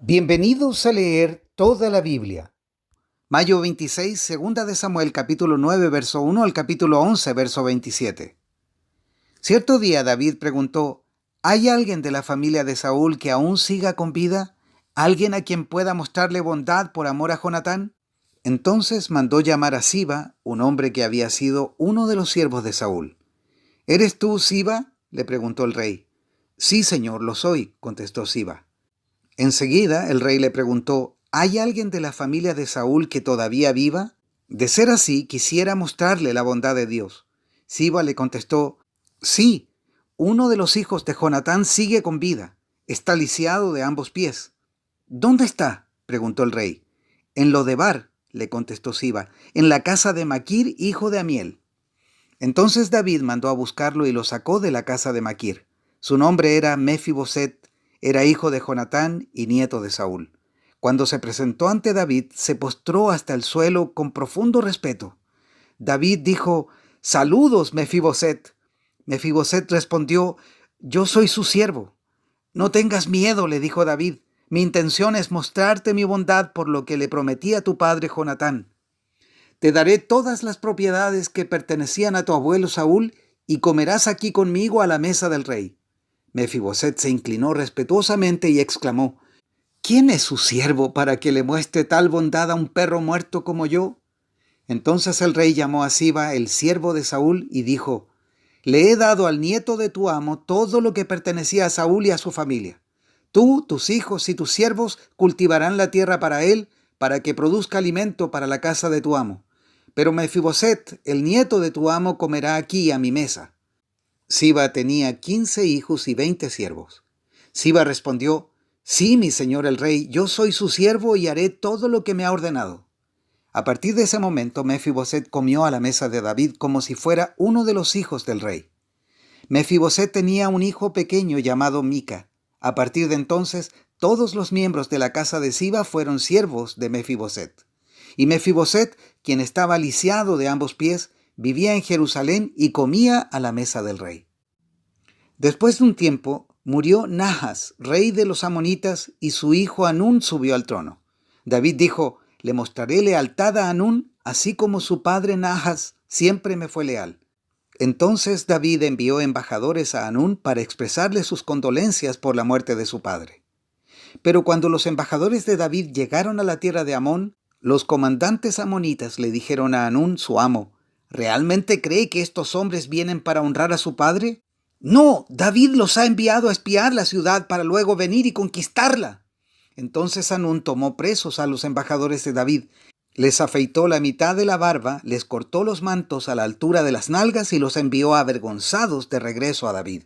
Bienvenidos a leer toda la Biblia. Mayo 26, segunda de Samuel, capítulo 9, verso 1 al capítulo 11, verso 27. Cierto día David preguntó: ¿hay alguien de la familia de Saúl que aún siga con vida? ¿Alguien a quien pueda mostrarle bondad por amor a Jonatán? Entonces mandó llamar a Siba, un hombre que había sido uno de los siervos de Saúl. ¿Eres tú, Siba?, le preguntó el rey. Sí, señor, lo soy, contestó Siba. Enseguida el rey le preguntó: ¿hay alguien de la familia de Saúl que todavía viva? De ser así, quisiera mostrarle la bondad de Dios. Siba le contestó: sí, uno de los hijos de Jonatán sigue con vida. Está lisiado de ambos pies. ¿Dónde está?, preguntó el rey. En Lodebar, le contestó Siba, en la casa de Maquir, hijo de Amiel. Entonces David mandó a buscarlo y lo sacó de la casa de Maquir. Su nombre era Mefiboset. Era hijo de Jonatán y nieto de Saúl. Cuando se presentó ante David, se postró hasta el suelo con profundo respeto. David dijo: «Saludos, Mefiboset». Mefiboset respondió: «Yo soy su siervo». «No tengas miedo», le dijo David. «Mi intención es mostrarte mi bondad por lo que le prometí a tu padre Jonatán. Te daré todas las propiedades que pertenecían a tu abuelo Saúl y comerás aquí conmigo a la mesa del rey». Mefiboset se inclinó respetuosamente y exclamó: «¿Quién es su siervo para que le muestre tal bondad a un perro muerto como yo?». Entonces el rey llamó a Siba, el siervo de Saúl, y dijo: «Le he dado al nieto de tu amo todo lo que pertenecía a Saúl y a su familia. Tú, tus hijos y tus siervos cultivarán la tierra para él, para que produzca alimento para la casa de tu amo. Pero Mefiboset, el nieto de tu amo, comerá aquí a mi mesa». Siba tenía 15 hijos y 20 siervos. Siba respondió: «Sí, mi señor el rey, yo soy su siervo y haré todo lo que me ha ordenado». A partir de ese momento, Mefiboset comió a la mesa de David como si fuera uno de los hijos del rey. Mefiboset tenía un hijo pequeño llamado Mica. A partir de entonces, todos los miembros de la casa de Siba fueron siervos de Mefiboset. Y Mefiboset, quien estaba lisiado de ambos pies, vivía en Jerusalén y comía a la mesa del rey. Después de un tiempo, murió Nahas, rey de los amonitas, y su hijo Hanún subió al trono. David dijo: «Le mostraré lealtad a Hanún, así como su padre Nahas siempre me fue leal». Entonces David envió embajadores a Hanún para expresarle sus condolencias por la muerte de su padre. Pero cuando los embajadores de David llegaron a la tierra de Amón, los comandantes amonitas le dijeron a Hanún, su amo: «¿Realmente cree que estos hombres vienen para honrar a su padre? No, David los ha enviado a espiar la ciudad para luego venir y conquistarla». Entonces Hanún tomó presos a los embajadores de David, les afeitó la mitad de la barba, les cortó los mantos a la altura de las nalgas y los envió avergonzados de regreso a David.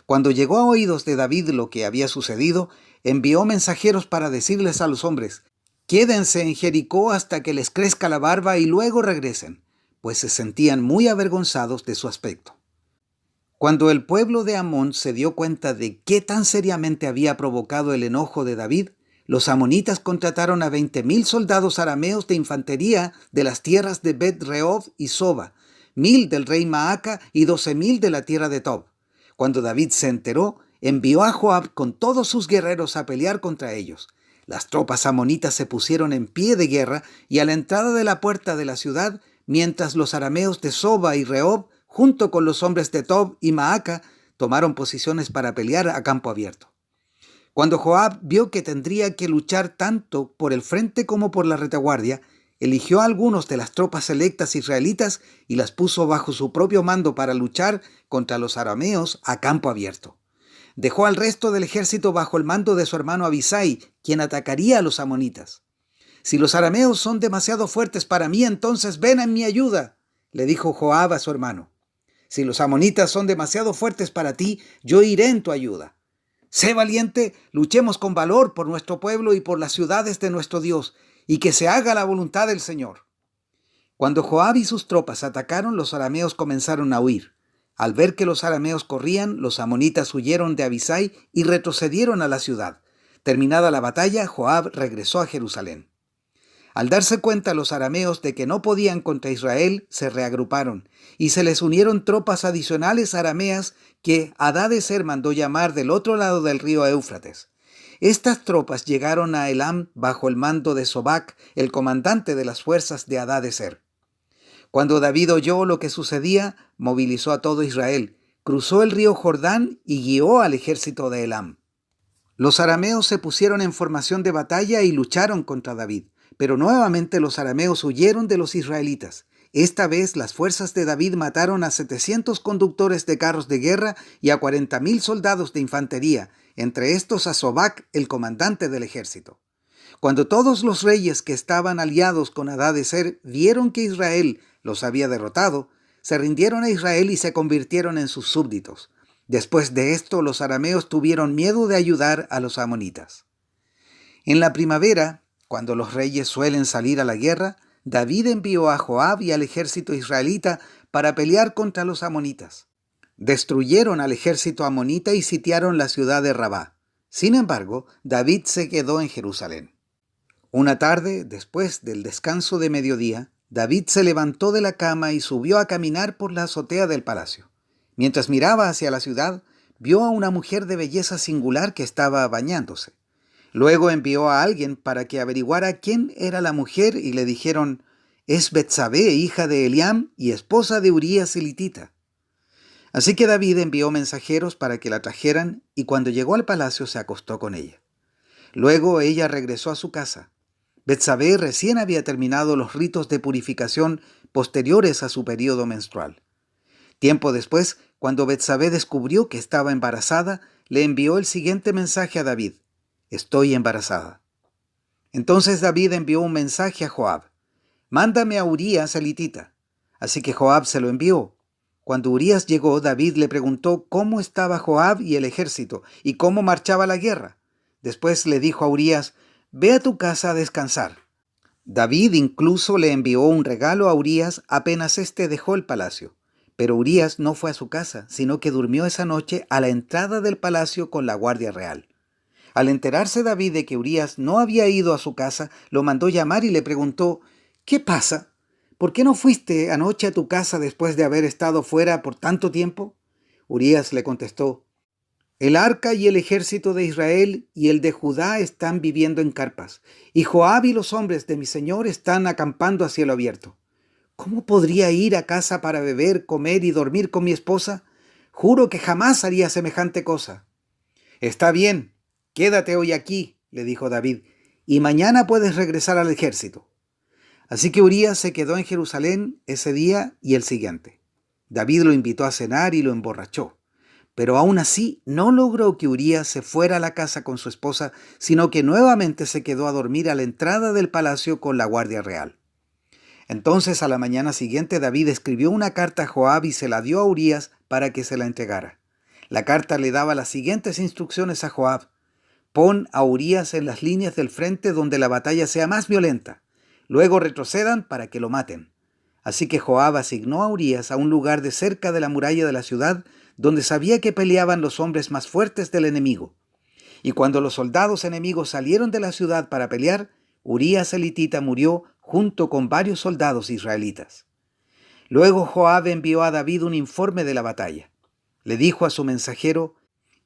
Cuando llegó a oídos de David lo que había sucedido, envió mensajeros para decirles a los hombres: «Quédense en Jericó hasta que les crezca la barba y luego regresen», pues se sentían muy avergonzados de su aspecto. Cuando el pueblo de Amón se dio cuenta de qué tan seriamente había provocado el enojo de David, los amonitas contrataron a 20,000 soldados arameos de infantería de las tierras de Bet-Rehob y Soba, 1,000 del rey Maaca y 12,000 de la tierra de Tob. Cuando David se enteró, envió a Joab con todos sus guerreros a pelear contra ellos. Las tropas amonitas se pusieron en pie de guerra y a la entrada de la puerta de la ciudad, mientras los arameos de Soba y Rehob, junto con los hombres de Tob y Maaca, tomaron posiciones para pelear a campo abierto. Cuando Joab vio que tendría que luchar tanto por el frente como por la retaguardia, eligió a algunos de las tropas selectas israelitas y las puso bajo su propio mando para luchar contra los arameos a campo abierto. Dejó al resto del ejército bajo el mando de su hermano Abisai, quien atacaría a los amonitas. «Si los arameos son demasiado fuertes para mí, entonces ven en mi ayuda», le dijo Joab a su hermano. «Si los amonitas son demasiado fuertes para ti, yo iré en tu ayuda. Sé valiente, luchemos con valor por nuestro pueblo y por las ciudades de nuestro Dios, y que se haga la voluntad del Señor». Cuando Joab y sus tropas atacaron, los arameos comenzaron a huir. Al ver que los arameos corrían, los amonitas huyeron de Abisai y retrocedieron a la ciudad. Terminada la batalla, Joab regresó a Jerusalén. Al darse cuenta los arameos de que no podían contra Israel, se reagruparon, y se les unieron tropas adicionales arameas que Hadadezer mandó llamar del otro lado del río Éufrates. Estas tropas llegaron a Elam bajo el mando de Sobac, el comandante de las fuerzas de Hadadezer. Cuando David oyó lo que sucedía, movilizó a todo Israel, cruzó el río Jordán y guió al ejército de Elam. Los arameos se pusieron en formación de batalla y lucharon contra David, pero nuevamente los arameos huyeron de los israelitas. Esta vez las fuerzas de David mataron a 700 conductores de carros de guerra y a 40,000 soldados de infantería, entre estos a Sobac, el comandante del ejército. Cuando todos los reyes que estaban aliados con Hadadezer vieron que Israel los había derrotado, se rindieron a Israel y se convirtieron en sus súbditos. Después de esto, los arameos tuvieron miedo de ayudar a los amonitas. En la primavera, cuando los reyes suelen salir a la guerra, David envió a Joab y al ejército israelita para pelear contra los amonitas. Destruyeron al ejército amonita y sitiaron la ciudad de Rabá. Sin embargo, David se quedó en Jerusalén. Una tarde, después del descanso de mediodía, David se levantó de la cama y subió a caminar por la azotea del palacio. Mientras miraba hacia la ciudad, vio a una mujer de belleza singular que estaba bañándose. Luego envió a alguien para que averiguara quién era la mujer y le dijeron: «Es Betsabé, hija de Eliam y esposa de Urías elitita». Así que David envió mensajeros para que la trajeran y cuando llegó al palacio se acostó con ella. Luego ella regresó a su casa. Betsabé recién había terminado los ritos de purificación posteriores a su periodo menstrual. Tiempo después, cuando Betsabé descubrió que estaba embarazada, le envió el siguiente mensaje a David: «Estoy embarazada». Entonces David envió un mensaje a Joab: «Mándame a Urías elitita». Así que Joab se lo envió. Cuando Urías llegó, David le preguntó cómo estaba Joab y el ejército y cómo marchaba la guerra. Después le dijo a Urías: «Ve a tu casa a descansar». David incluso le envió un regalo a Urías apenas éste dejó el palacio. Pero Urías no fue a su casa, sino que durmió esa noche a la entrada del palacio con la guardia real. Al enterarse David de que Urías no había ido a su casa, lo mandó llamar y le preguntó: «¿Qué pasa? ¿Por qué no fuiste anoche a tu casa después de haber estado fuera por tanto tiempo?» Urías le contestó: «El arca y el ejército de Israel y el de Judá están viviendo en carpas, y Joab y los hombres de mi señor están acampando a cielo abierto. ¿Cómo podría ir a casa para beber, comer y dormir con mi esposa? Juro que jamás haría semejante cosa». «Está bien, quédate hoy aquí», le dijo David, «y mañana puedes regresar al ejército». Así que Urías se quedó en Jerusalén ese día y el siguiente. David lo invitó a cenar y lo emborrachó. Pero aún así no logró que Urías se fuera a la casa con su esposa, sino que nuevamente se quedó a dormir a la entrada del palacio con la guardia real. Entonces a la mañana siguiente David escribió una carta a Joab y se la dio a Urías para que se la entregara. La carta le daba las siguientes instrucciones a Joab: «Pon a Urías en las líneas del frente donde la batalla sea más violenta. Luego retrocedan para que lo maten». Así que Joab asignó a Urías a un lugar de cerca de la muralla de la ciudad, donde sabía que peleaban los hombres más fuertes del enemigo. Y cuando los soldados enemigos salieron de la ciudad para pelear, Urías elitita murió junto con varios soldados israelitas. Luego Joab envió a David un informe de la batalla. Le dijo a su mensajero: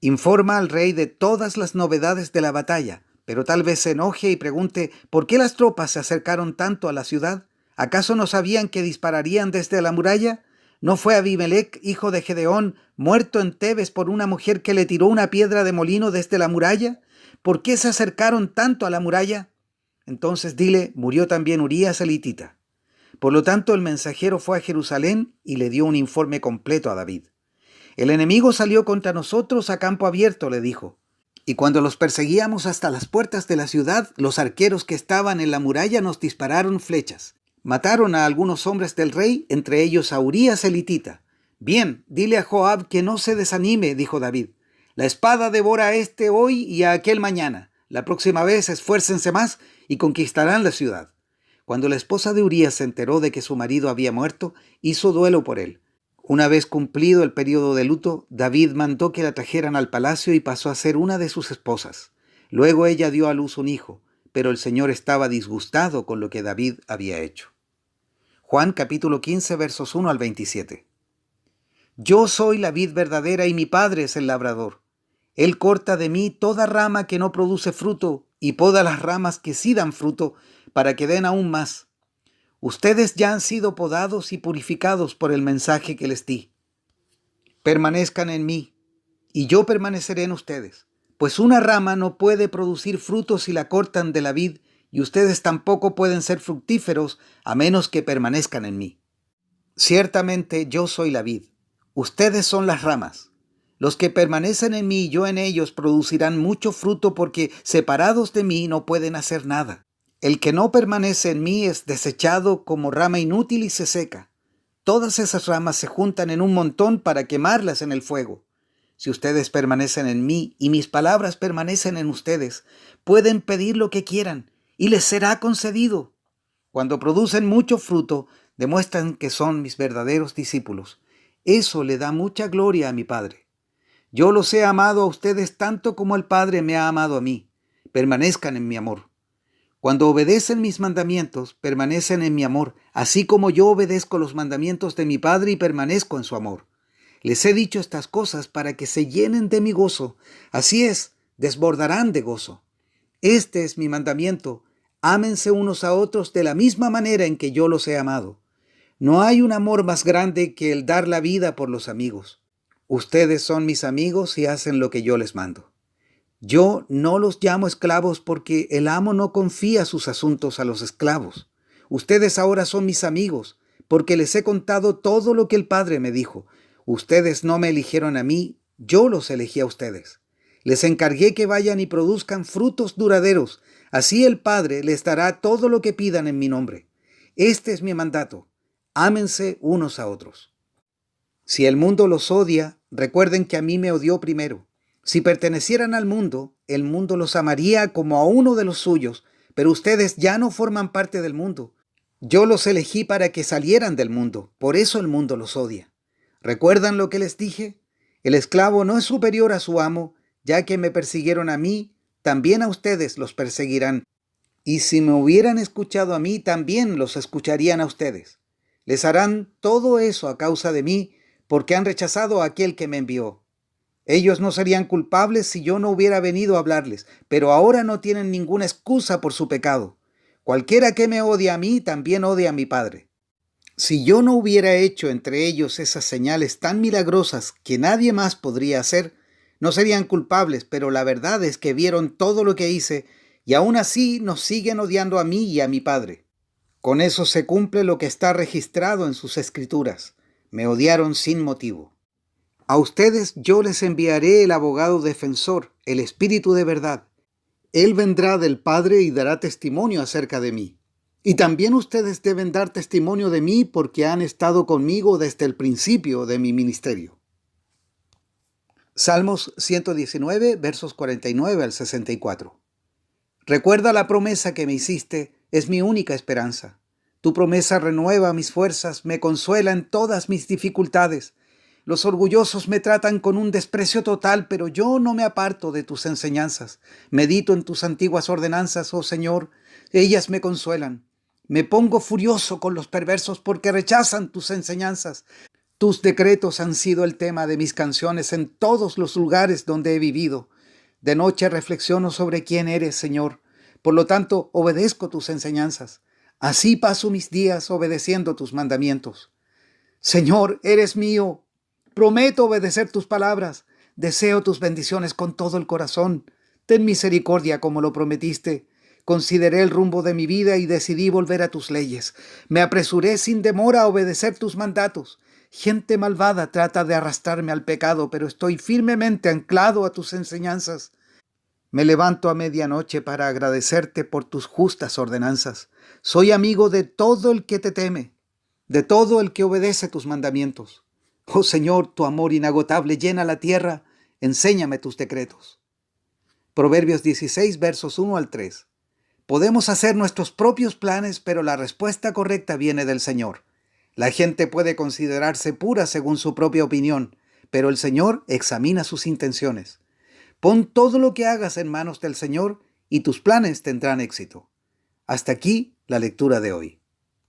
«Informa al rey de todas las novedades de la batalla, pero tal vez se enoje y pregunte por qué las tropas se acercaron tanto a la ciudad. ¿Acaso no sabían que dispararían desde la muralla? ¿No fue Abimelec, hijo de Gedeón, muerto en Tebes por una mujer que le tiró una piedra de molino desde la muralla? ¿Por qué se acercaron tanto a la muralla?». Entonces dile: «Murió también Urías elitita». Por lo tanto, el mensajero fue a Jerusalén y le dio un informe completo a David. «El enemigo salió contra nosotros a campo abierto», le dijo. «Y cuando los perseguíamos hasta las puertas de la ciudad, los arqueros que estaban en la muralla nos dispararon flechas. Mataron a algunos hombres del rey, entre ellos a Urías elitita». «Bien, dile a Joab que no se desanime», dijo David. «La espada devora a este hoy y a aquel mañana. La próxima vez esfuércense más y conquistarán la ciudad». Cuando la esposa de Urías se enteró de que su marido había muerto, hizo duelo por él. Una vez cumplido el periodo de luto, David mandó que la trajeran al palacio y pasó a ser una de sus esposas. Luego ella dio a luz un hijo, pero el Señor estaba disgustado con lo que David había hecho. Juan capítulo 15 versos 1 al 27. «Yo soy la vid verdadera y mi padre es el labrador. Él corta de mí toda rama que no produce fruto y poda las ramas que sí dan fruto para que den aún más. Ustedes ya han sido podados y purificados por el mensaje que les di. Permanezcan en mí y yo permaneceré en ustedes, pues una rama no puede producir frutos si la cortan de la vid, y ustedes tampoco pueden ser fructíferos a menos que permanezcan en mí. Ciertamente yo soy la vid, ustedes son las ramas. Los que permanecen en mí y yo en ellos producirán mucho fruto, porque separados de mí no pueden hacer nada. El que no permanece en mí es desechado como rama inútil y se seca. Todas esas ramas se juntan en un montón para quemarlas en el fuego. Si ustedes permanecen en mí y mis palabras permanecen en ustedes, pueden pedir lo que quieran y les será concedido. Cuando producen mucho fruto, demuestran que son mis verdaderos discípulos. Eso le da mucha gloria a mi Padre. Yo los he amado a ustedes tanto como el Padre me ha amado a mí. Permanezcan en mi amor. Cuando obedecen mis mandamientos, permanecen en mi amor, así como yo obedezco los mandamientos de mi Padre y permanezco en su amor. Les he dicho estas cosas para que se llenen de mi gozo. Así es, desbordarán de gozo. Este es mi mandamiento: ámense unos a otros de la misma manera en que yo los he amado. No hay un amor más grande que el dar la vida por los amigos. Ustedes son mis amigos y hacen lo que yo les mando. Yo no los llamo esclavos porque el amo no confía sus asuntos a los esclavos. Ustedes ahora son mis amigos porque les he contado todo lo que el Padre me dijo. Ustedes no me eligieron a mí, yo los elegí a ustedes. Les encargué que vayan y produzcan frutos duraderos. Así el Padre les dará todo lo que pidan en mi nombre. Este es mi mandato: ámense unos a otros. Si el mundo los odia, recuerden que a mí me odió primero. Si pertenecieran al mundo, el mundo los amaría como a uno de los suyos, pero ustedes ya no forman parte del mundo. Yo los elegí para que salieran del mundo, por eso el mundo los odia. ¿Recuerdan lo que les dije? El esclavo no es superior a su amo, ya que me persiguieron a mí, también a ustedes los perseguirán. Y si me hubieran escuchado a mí, también los escucharían a ustedes. Les harán todo eso a causa de mí, porque han rechazado a aquel que me envió. Ellos no serían culpables si yo no hubiera venido a hablarles, pero ahora no tienen ninguna excusa por su pecado. Cualquiera que me odie a mí, también odia a mi Padre. Si yo no hubiera hecho entre ellos esas señales tan milagrosas que nadie más podría hacer, no serían culpables, pero la verdad es que vieron todo lo que hice y aún así nos siguen odiando a mí y a mi Padre. Con eso se cumple lo que está registrado en sus escrituras: me odiaron sin motivo. A ustedes yo les enviaré el abogado defensor, el Espíritu de verdad. Él vendrá del Padre y dará testimonio acerca de mí. Y también ustedes deben dar testimonio de mí porque han estado conmigo desde el principio de mi ministerio. Salmos 119, versos 49 al 64. Recuerda la promesa que me hiciste, es mi única esperanza. Tu promesa renueva mis fuerzas, me consuela en todas mis dificultades. Los orgullosos me tratan con un desprecio total, pero yo no me aparto de tus enseñanzas. Medito en tus antiguas ordenanzas, oh Señor, ellas me consuelan. Me pongo furioso con los perversos porque rechazan tus enseñanzas. Tus decretos han sido el tema de mis canciones en todos los lugares donde he vivido. De noche reflexiono sobre quién eres, Señor. Por lo tanto, obedezco tus enseñanzas. Así paso mis días obedeciendo tus mandamientos. Señor, eres mío. Prometo obedecer tus palabras. Deseo tus bendiciones con todo el corazón. Ten misericordia como lo prometiste. Consideré el rumbo de mi vida y decidí volver a tus leyes. Me apresuré sin demora a obedecer tus mandatos. Gente malvada trata de arrastrarme al pecado, pero estoy firmemente anclado a tus enseñanzas. Me levanto a medianoche para agradecerte por tus justas ordenanzas. Soy amigo de todo el que te teme, de todo el que obedece tus mandamientos. Oh Señor, tu amor inagotable llena la tierra. Enséñame tus decretos. Proverbios 16, versos 1 al 3. Podemos hacer nuestros propios planes, pero la respuesta correcta viene del Señor. La gente puede considerarse pura según su propia opinión, pero el Señor examina sus intenciones. Pon todo lo que hagas en manos del Señor y tus planes tendrán éxito. Hasta aquí la lectura de hoy.